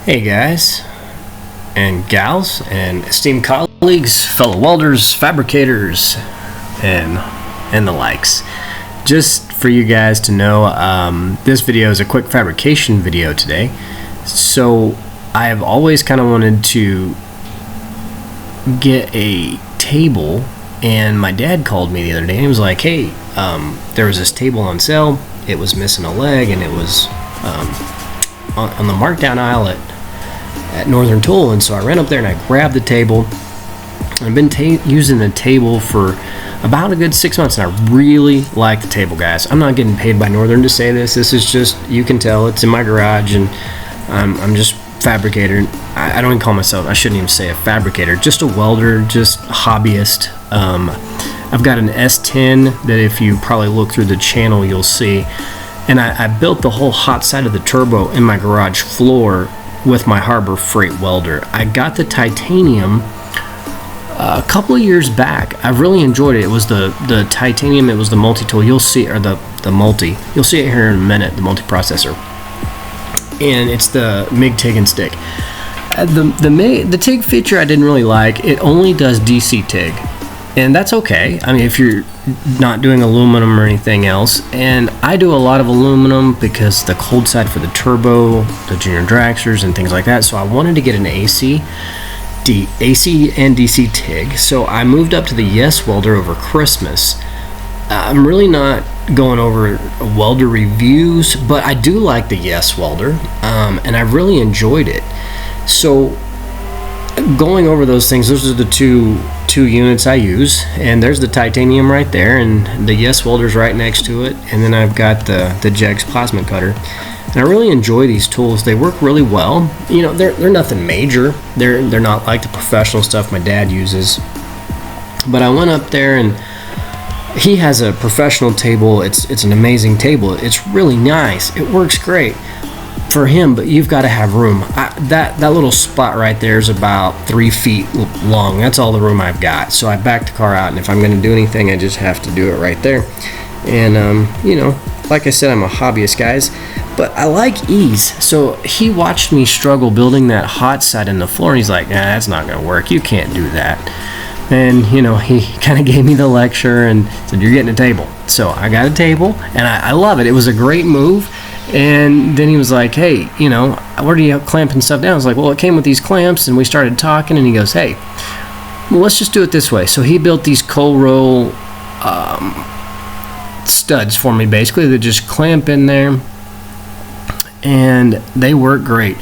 Hey guys and gals and esteemed colleagues, fellow welders, fabricators, and the likes. Just for you guys to know, this video is a quick fabrication video today. So I have always kind of wanted to get a table, and my dad called me the other day and he was like, hey, there was this table on sale. It was missing a leg, and it was on the markdown aisle at Northern Tool. And so I ran up there and I grabbed the table. I've been using the table for about a good 6 months, and I really like the table, guys. I'm not getting paid by Northern to say this. This is just, you can tell it's in my garage, and I'm just fabricator. I don't even call myself, I shouldn't even say a fabricator, just a welder, just a hobbyist. I've got an S10 that if you probably look through the channel you'll see, and I built the whole hot side of the turbo in my garage floor with my Harbor Frieght welder. I got the titanium a couple of years back. I really enjoyed it. It was the titanium, it was the multi-tool. You'll see, or the multi, you'll see it here in a minute, the multi-processor. And it's the MIG TIG and stick. The TIG feature I didn't really like. It only does DC TIG, and that's okay. I mean, if you're not doing aluminum or anything else. And I do a lot of aluminum because the cold side for the turbo, the junior dragsters and things like that. So I wanted to get an AC and DC TIG. So I moved up to the Yes welder over Christmas. I'm really not going over welder reviews, but I do like the Yes welder, and I really enjoyed it. So going over those things, those are the two units I use, and there's the titanium right there, and the Yes welder's right next to it, and then I've got the Jegs plasma cutter. And I really enjoy these tools. They work really well. You know, they're nothing major. They're not like the professional stuff my dad uses. But I went up there, and he has a professional table. It's an amazing table. It's really nice. It works great for him, but you've got to have room. That little spot right there is about 3 feet long. That's all the room I've got. So I backed the car out, and if I'm going to do anything, I just have to do it right there. And you know, like I said, I'm a hobbyist, guys, but I like ease. So he watched me struggle building that hot side in the floor, and he's like, nah, that's not going to work. You can't do that. And you know, he kind of gave me the lecture and said, you're getting a table. So I got a table, and I love it. It was a great move. And then he was like, hey, you know, where do you clamping stuff down? I was like, well, it came with these clamps. And we started talking, and he goes, hey, well, let's just do it this way. So he built these cold roll studs for me, basically, that just clamp in there, and they work great.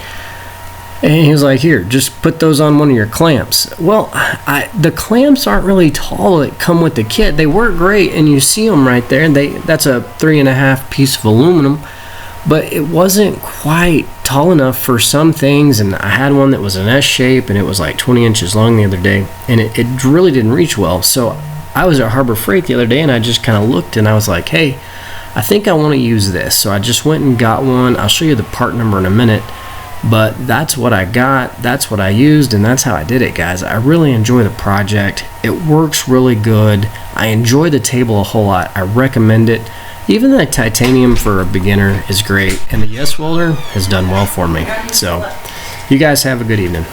And he was like, here, just put those on one of your clamps. Well, the clamps aren't really tall that come with the kit. They work great, and you see them right there. That's a 3.5 piece of aluminum, but it wasn't quite tall enough for some things. And I had one that was an S shape, and it was like 20 inches long the other day, and it really didn't reach well. So I was at Harbor Frieght the other day, and I just kind of looked, and I was like, hey, I think I want to use this. So I just went and got one. I'll show you the part number in a minute. But that's what I got, that's what I used, and that's how I did it, guys. I really enjoy the project. It works really good. I enjoy the table a whole lot. I recommend it. Even the titanium for a beginner is great, and the Yes welder has done well for me. So you guys have a good evening.